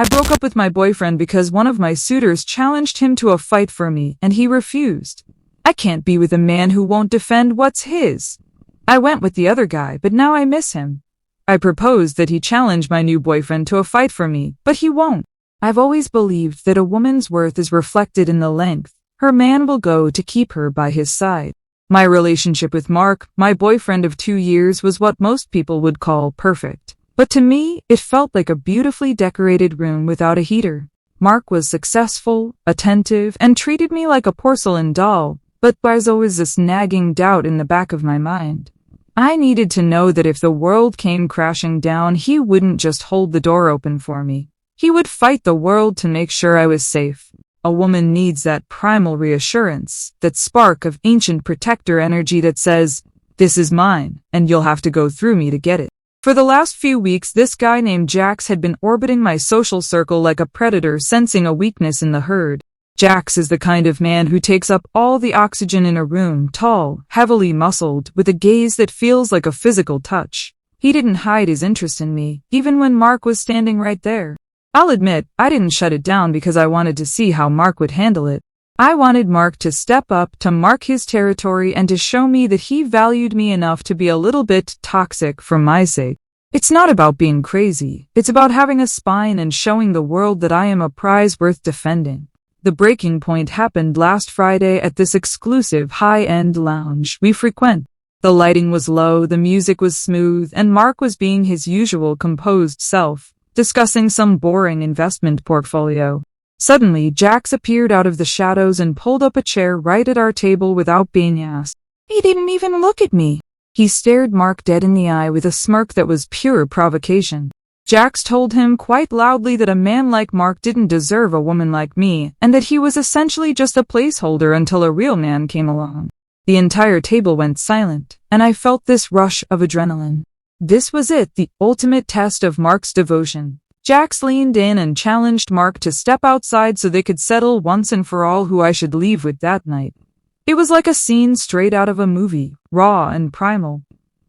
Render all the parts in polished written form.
I broke up with my boyfriend because one of my suitors challenged him to a fight for me and he refused. I can't be with a man who won't defend what's his. I went with the other guy, but now I miss him. I proposed that he challenge my new boyfriend to a fight for me, but he won't. I've always believed that a woman's worth is reflected in the length her man will go to keep her by his side. My relationship with Mark, my boyfriend of 2 years, was what most people would call perfect. But to me, it felt like a beautifully decorated room without a heater. Mark was successful, attentive, and treated me like a porcelain doll, but there's always this nagging doubt in the back of my mind. I needed to know that if the world came crashing down, he wouldn't just hold the door open for me. He would fight the world to make sure I was safe. A woman needs that primal reassurance, that spark of ancient protector energy that says, "This is mine, and you'll have to go through me to get it." For the last few weeks, this guy named Jax had been orbiting my social circle like a predator sensing a weakness in the herd. Jax is the kind of man who takes up all the oxygen in a room, tall, heavily muscled, with a gaze that feels like a physical touch. He didn't hide his interest in me, even when Mark was standing right there. I'll admit, I didn't shut it down because I wanted to see how Mark would handle it. I wanted Mark to step up, to mark his territory, and to show me that he valued me enough to be a little bit toxic for my sake. It's not about being crazy. It's about having a spine and showing the world that I am a prize worth defending. The breaking point happened last Friday at this exclusive high-end lounge we frequent. The lighting was low, the music was smooth, and Mark was being his usual composed self, discussing some boring investment portfolio. Suddenly, Jax appeared out of the shadows and pulled up a chair right at our table without being asked. He didn't even look at me. He stared Mark dead in the eye with a smirk that was pure provocation. Jax told him quite loudly that a man like Mark didn't deserve a woman like me, and that he was essentially just a placeholder until a real man came along. The entire table went silent, and I felt this rush of adrenaline. This was it, the ultimate test of Mark's devotion. Jax leaned in and challenged Mark to step outside so they could settle once and for all who I should leave with that night. It was like a scene straight out of a movie, raw and primal.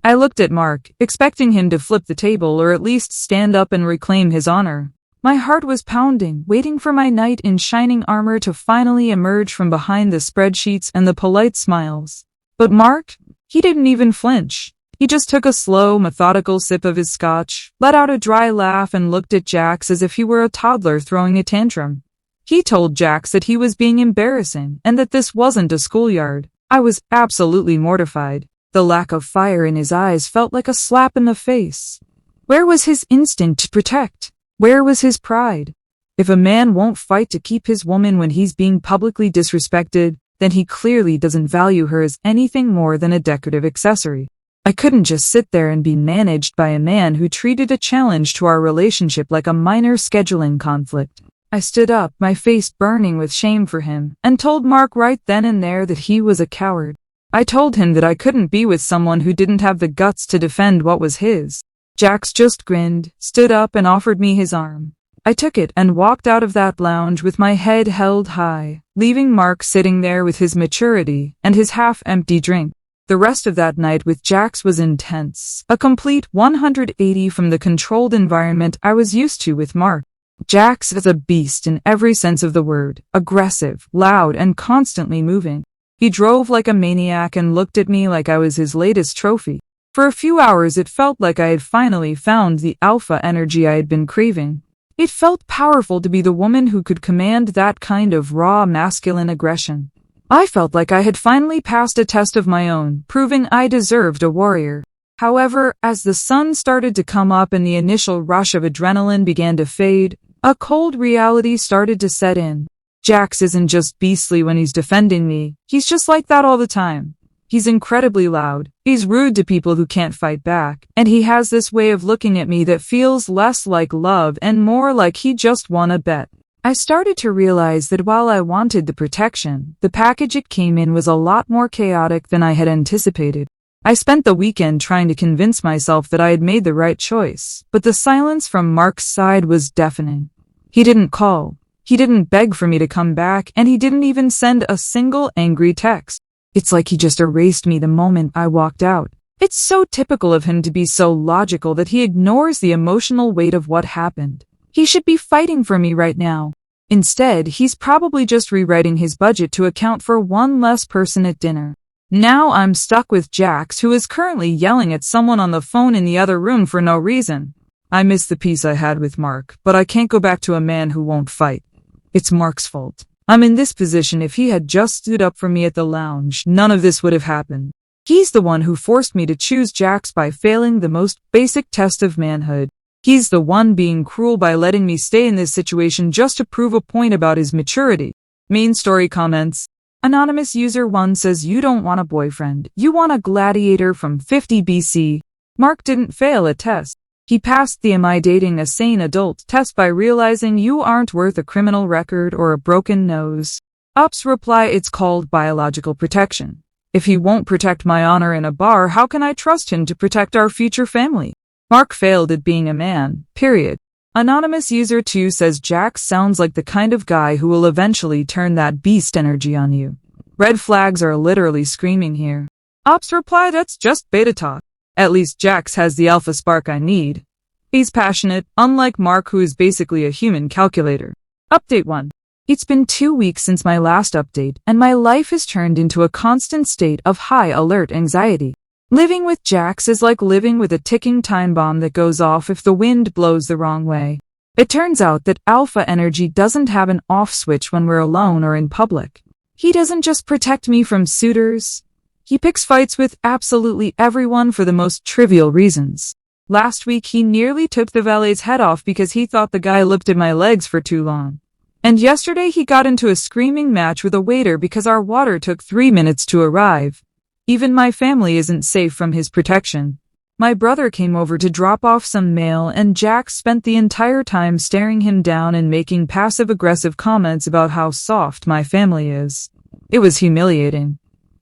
I looked at Mark, expecting him to flip the table or at least stand up and reclaim his honor. My heart was pounding, waiting for my knight in shining armor to finally emerge from behind the spreadsheets and the polite smiles. But Mark, he didn't even flinch. He just took a slow, methodical sip of his scotch, let out a dry laugh, and looked at Jax as if he were a toddler throwing a tantrum. He told Jax that he was being embarrassing and that this wasn't a schoolyard. I was absolutely mortified. The lack of fire in his eyes felt like a slap in the face. Where was his instinct to protect? Where was his pride? If a man won't fight to keep his woman when he's being publicly disrespected, then he clearly doesn't value her as anything more than a decorative accessory. I couldn't just sit there and be managed by a man who treated a challenge to our relationship like a minor scheduling conflict. I stood up, my face burning with shame for him, and told Mark right then and there that he was a coward. I told him that I couldn't be with someone who didn't have the guts to defend what was his. Jax just grinned, stood up, and offered me his arm. I took it and walked out of that lounge with my head held high, leaving Mark sitting there with his maturity and his half-empty drink. The rest of that night with Jax was intense, a complete 180 from the controlled environment I was used to with Mark. Jax is a beast in every sense of the word, aggressive, loud, and constantly moving. He drove like a maniac and looked at me like I was his latest trophy. For a few hours it felt like I had finally found the alpha energy I had been craving. It felt powerful to be the woman who could command that kind of raw masculine aggression. I felt like I had finally passed a test of my own, proving I deserved a warrior. However, as the sun started to come up and the initial rush of adrenaline began to fade, a cold reality started to set in. Jax isn't just beastly when he's defending me, he's just like that all the time. He's incredibly loud, he's rude to people who can't fight back, and he has this way of looking at me that feels less like love and more like he just won a bet. I started to realize that while I wanted the protection, the package it came in was a lot more chaotic than I had anticipated. I spent the weekend trying to convince myself that I had made the right choice, but the silence from Mark's side was deafening. He didn't call, he didn't beg for me to come back, and he didn't even send a single angry text. It's like he just erased me the moment I walked out. It's so typical of him to be so logical that he ignores the emotional weight of what happened. He should be fighting for me right now. Instead, he's probably just rewriting his budget to account for one less person at dinner. Now I'm stuck with Jax, who is currently yelling at someone on the phone in the other room for no reason. I miss the peace I had with Mark, but I can't go back to a man who won't fight. It's Mark's fault. I'm in this position. If he had just stood up for me at the lounge, none of this would have happened. He's the one who forced me to choose Jax by failing the most basic test of manhood. He's the one being cruel by letting me stay in this situation just to prove a point about his maturity. Main story comments. Anonymous user 1 says you don't want a boyfriend. You want a gladiator from 50 BC. Mark didn't fail a test. He passed the "Am I dating a sane adult" test by realizing you aren't worth a criminal record or a broken nose. Ops reply, it's called biological protection. If he won't protect my honor in a bar, how can I trust him to protect our future family? Mark failed at being a man, period. Anonymous user 2 says Jax sounds like the kind of guy who will eventually turn that beast energy on you. Red flags are literally screaming here. Ops reply, that's just beta talk. At least Jax has the alpha spark I need. He's passionate, unlike Mark, who is basically a human calculator. Update 1. It's been 2 weeks since my last update, and my life has turned into a constant state of high alert anxiety. Living with Jax is like living with a ticking time bomb that goes off if the wind blows the wrong way. It turns out that alpha energy doesn't have an off switch when we're alone or in public. He doesn't just protect me from suitors. He picks fights with absolutely everyone for the most trivial reasons. Last week he nearly took the valet's head off because he thought the guy looked at my legs for too long. And yesterday he got into a screaming match with a waiter because our water took 3 minutes to arrive. Even my family isn't safe from his protection. My brother came over to drop off some mail, and Jax spent the entire time staring him down and making passive-aggressive comments about how soft my family is. It was humiliating.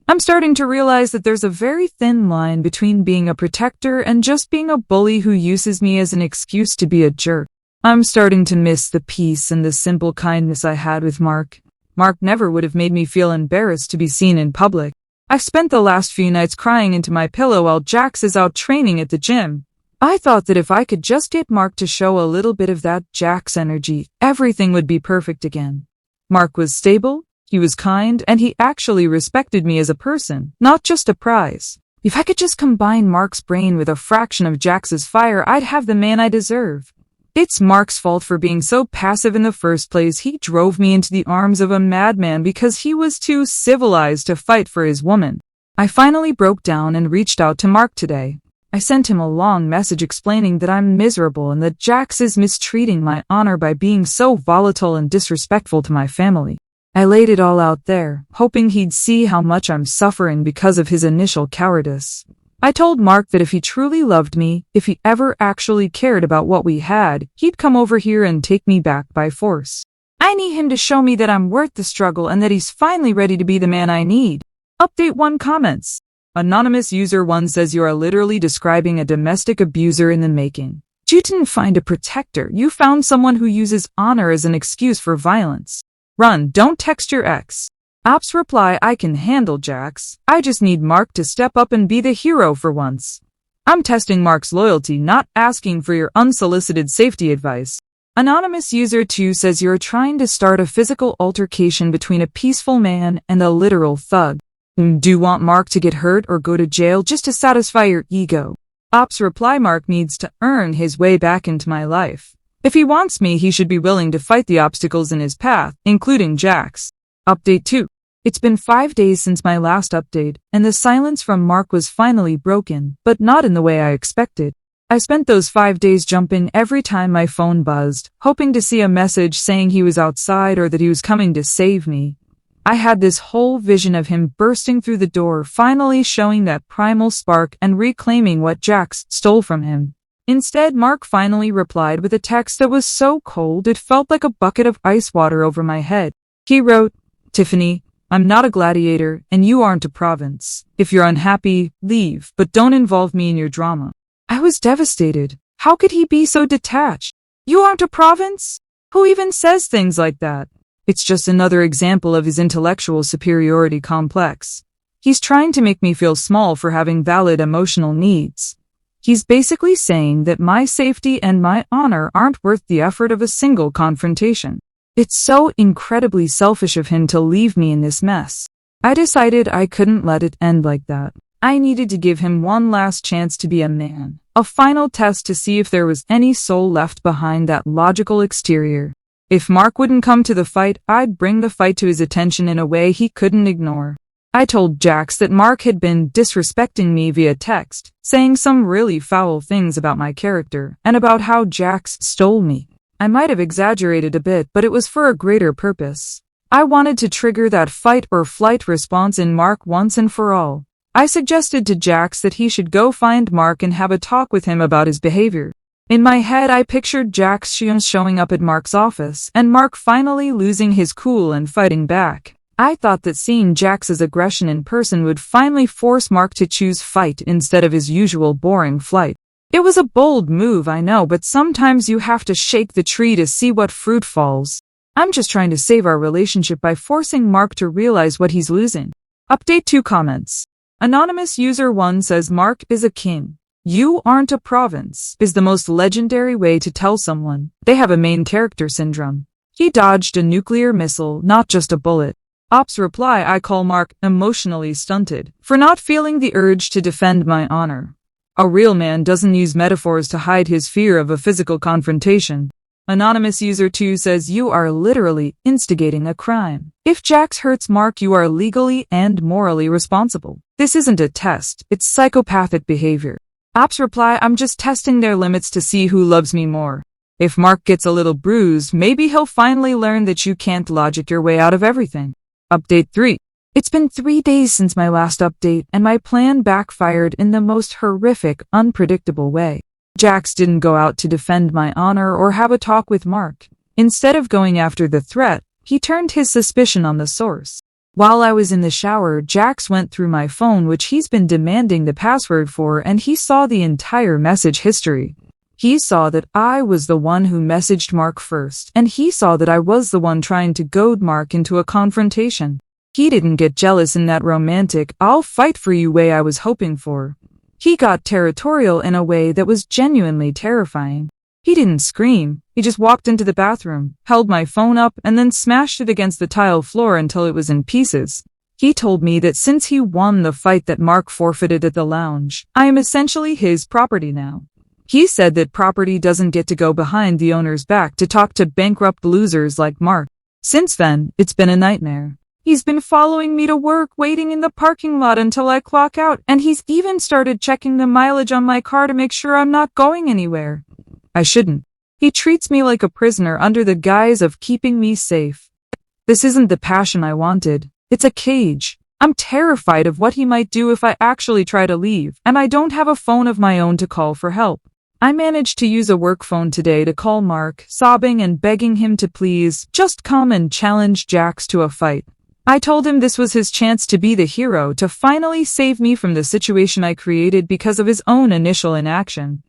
I'm starting to realize that there's a very thin line between being a protector and just being a bully who uses me as an excuse to be a jerk. I'm starting to miss the peace and the simple kindness I had with Mark. Mark never would have made me feel embarrassed to be seen in public. I've spent the last few nights crying into my pillow while Jax is out training at the gym. I thought that if I could just get Mark to show a little bit of that Jax energy, everything would be perfect again. Mark was stable, he was kind, and he actually respected me as a person, not just a prize. If I could just combine Mark's brain with a fraction of Jax's fire, I'd have the man I deserve. It's Mark's fault for being so passive in the first place. He drove me into the arms of a madman because he was too civilized to fight for his woman. I finally broke down and reached out to Mark today. I sent him a long message explaining that I'm miserable and that Jax is mistreating my honor by being so volatile and disrespectful to my family. I laid it all out there, hoping he'd see how much I'm suffering because of his initial cowardice. I told Mark that if he truly loved me, if he ever actually cared about what we had, he'd come over here and take me back by force. I need him to show me that I'm worth the struggle and that he's finally ready to be the man I need. Update 1 comments. Anonymous user 1 says you are literally describing a domestic abuser in the making. You didn't find a protector, you found someone who uses honor as an excuse for violence. Run, don't text your ex. Ops reply, I can handle Jax. I just need Mark to step up and be the hero for once. I'm testing Mark's loyalty, not asking for your unsolicited safety advice. Anonymous user 2 says you're trying to start a physical altercation between a peaceful man and a literal thug. Do you want Mark to get hurt or go to jail just to satisfy your ego? Ops reply, Mark needs to earn his way back into my life. If he wants me, he should be willing to fight the obstacles in his path, including Jax. Update 2. It's been 5 days since my last update, and the silence from Mark was finally broken, but not in the way I expected. I spent those 5 days jumping every time my phone buzzed, hoping to see a message saying he was outside or that he was coming to save me. I had this whole vision of him bursting through the door, finally showing that primal spark and reclaiming what Jax stole from him. Instead, Mark finally replied with a text that was so cold it felt like a bucket of ice water over my head. He wrote, Tiffany, I'm not a gladiator, and you aren't a province. If you're unhappy, leave, but don't involve me in your drama. I was devastated. How could he be so detached? You aren't a province? Who even says things like that? It's just another example of his intellectual superiority complex. He's trying to make me feel small for having valid emotional needs. He's basically saying that my safety and my honor aren't worth the effort of a single confrontation. It's so incredibly selfish of him to leave me in this mess. I decided I couldn't let it end like that. I needed to give him one last chance to be a man. A final test to see if there was any soul left behind that logical exterior. If Mark wouldn't come to the fight, I'd bring the fight to his attention in a way he couldn't ignore. I told Jax that Mark had been disrespecting me via text, saying some really foul things about my character, and about how Jax stole me. I might have exaggerated a bit, but it was for a greater purpose. I wanted to trigger that fight or flight response in Mark once and for all. I suggested to Jax that he should go find Mark and have a talk with him about his behavior. In my head, I pictured Jax showing up at Mark's office, and Mark finally losing his cool and fighting back. I thought that seeing Jax's aggression in person would finally force Mark to choose fight instead of his usual boring flight. It was a bold move, I know, but sometimes you have to shake the tree to see what fruit falls. I'm just trying to save our relationship by forcing Mark to realize what he's losing. Update 2 comments. Anonymous user 1 says Mark is a king. You aren't a province is the most legendary way to tell someone they have a main character syndrome. He dodged a nuclear missile, not just a bullet. Ops reply, I call Mark emotionally stunted for not feeling the urge to defend my honor. A real man doesn't use metaphors to hide his fear of a physical confrontation. Anonymous user 2 says you are literally instigating a crime. If Jax hurts Mark, you are legally and morally responsible. This isn't a test, it's psychopathic behavior. Ops reply, I'm just testing their limits to see who loves me more. If Mark gets a little bruised, maybe he'll finally learn that you can't logic your way out of everything. Update 3. It's been 3 days since my last update, and my plan backfired in the most horrific, unpredictable way. Jax didn't go out to defend my honor or have a talk with Mark. Instead of going after the threat, he turned his suspicion on the source. While I was in the shower, Jax went through my phone, which he's been demanding the password for, and he saw the entire message history. He saw that I was the one who messaged Mark first, and he saw that I was the one trying to goad Mark into a confrontation. He didn't get jealous in that romantic, I'll fight for you way I was hoping for. He got territorial in a way that was genuinely terrifying. He didn't scream, he just walked into the bathroom, held my phone up, and then smashed it against the tile floor until it was in pieces. He told me that since he won the fight that Mark forfeited at the lounge, I am essentially his property now. He said that property doesn't get to go behind the owner's back to talk to bankrupt losers like Mark. Since then, it's been a nightmare. He's been following me to work, waiting in the parking lot until I clock out, and he's even started checking the mileage on my car to make sure I'm not going anywhere. I shouldn't. He treats me like a prisoner under the guise of keeping me safe. This isn't the passion I wanted. It's a cage. I'm terrified of what he might do if I actually try to leave, and I don't have a phone of my own to call for help. I managed to use a work phone today to call Mark, sobbing and begging him to please just come and challenge Jax to a fight. I told him this was his chance to be the hero, to finally save me from the situation I created because of his own initial inaction.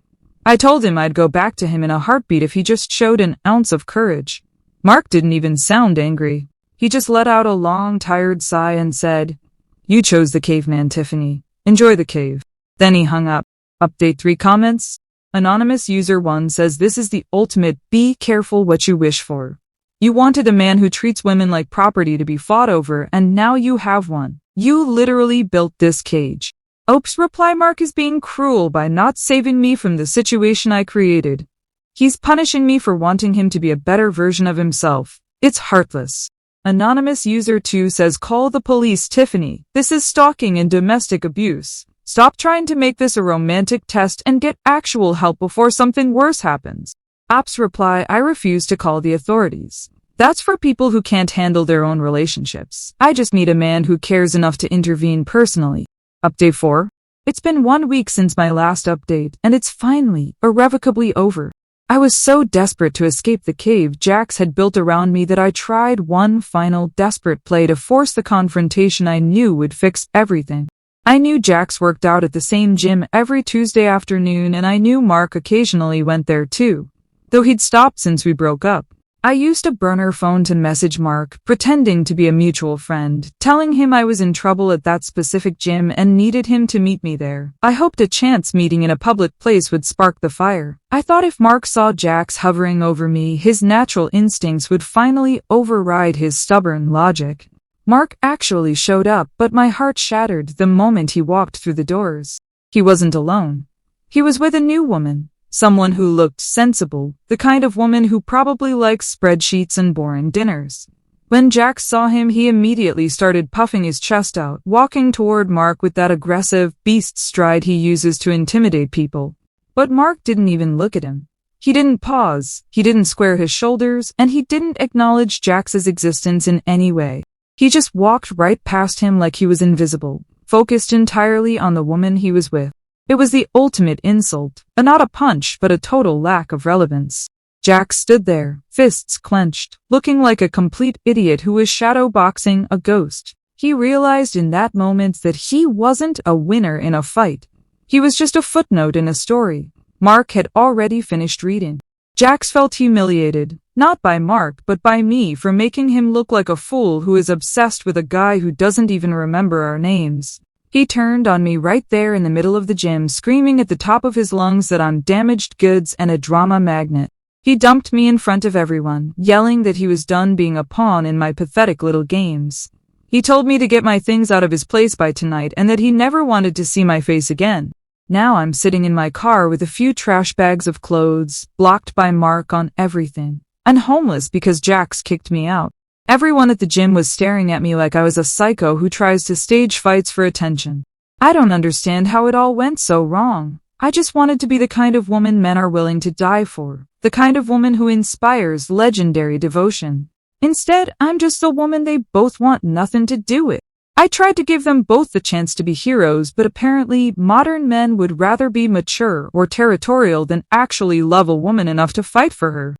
I told him I'd go back to him in a heartbeat if he just showed an ounce of courage. Mark didn't even sound angry. He just let out a long, tired sigh and said, "You chose the caveman, Tiffany. Enjoy the cave." Then he hung up. Update 3 comments. Anonymous user 1 says this is the ultimate be careful what you wish for. You wanted a man who treats women like property to be fought over, and now you have one. You literally built this cage. Ops reply, Mark is being cruel by not saving me from the situation I created. He's punishing me for wanting him to be a better version of himself. It's heartless. Anonymous user 2 says call the police, Tiffany. This is stalking and domestic abuse. Stop trying to make this a romantic test and get actual help before something worse happens. Ops reply, I refuse to call the authorities. That's for people who can't handle their own relationships. I just need a man who cares enough to intervene personally. Update 4. It's been 1 week since my last update, and it's finally, irrevocably over. I was so desperate to escape the cave Jax had built around me that I tried one final desperate play to force the confrontation I knew would fix everything. I knew Jax worked out at the same gym every Tuesday afternoon, and I knew Mark occasionally went there too, though he'd stopped since we broke up. I used a burner phone to message Mark, pretending to be a mutual friend, telling him I was in trouble at that specific gym and needed him to meet me there. I hoped a chance meeting in a public place would spark the fire. I thought if Mark saw Jax hovering over me, his natural instincts would finally override his stubborn logic. Mark actually showed up, but my heart shattered the moment he walked through the doors. He wasn't alone. He was with a new woman. Someone who looked sensible, the kind of woman who probably likes spreadsheets and boring dinners. When Jax saw him, he immediately started puffing his chest out, walking toward Mark with that aggressive, beast stride he uses to intimidate people. But Mark didn't even look at him. He didn't pause, he didn't square his shoulders, and he didn't acknowledge Jax's existence in any way. He just walked right past him like he was invisible, focused entirely on the woman he was with. It was the ultimate insult, not a punch but a total lack of relevance. Jax stood there, fists clenched, looking like a complete idiot who was shadowboxing a ghost. He realized in that moment that he wasn't a winner in a fight. He was just a footnote in a story Mark had already finished reading. Jax felt humiliated, not by Mark but by me for making him look like a fool who is obsessed with a guy who doesn't even remember our names. He turned on me right there in the middle of the gym, screaming at the top of his lungs that I'm damaged goods and a drama magnet. He dumped me in front of everyone, yelling that he was done being a pawn in my pathetic little games. He told me to get my things out of his place by tonight and that he never wanted to see my face again. Now I'm sitting in my car with a few trash bags of clothes, blocked by Mark on everything. I'm homeless because Jax kicked me out. Everyone at the gym was staring at me like I was a psycho who tries to stage fights for attention. I don't understand how it all went so wrong. I just wanted to be the kind of woman men are willing to die for, the kind of woman who inspires legendary devotion. Instead, I'm just the woman they both want nothing to do with. I tried to give them both the chance to be heroes, but apparently modern men would rather be mature or territorial than actually love a woman enough to fight for her.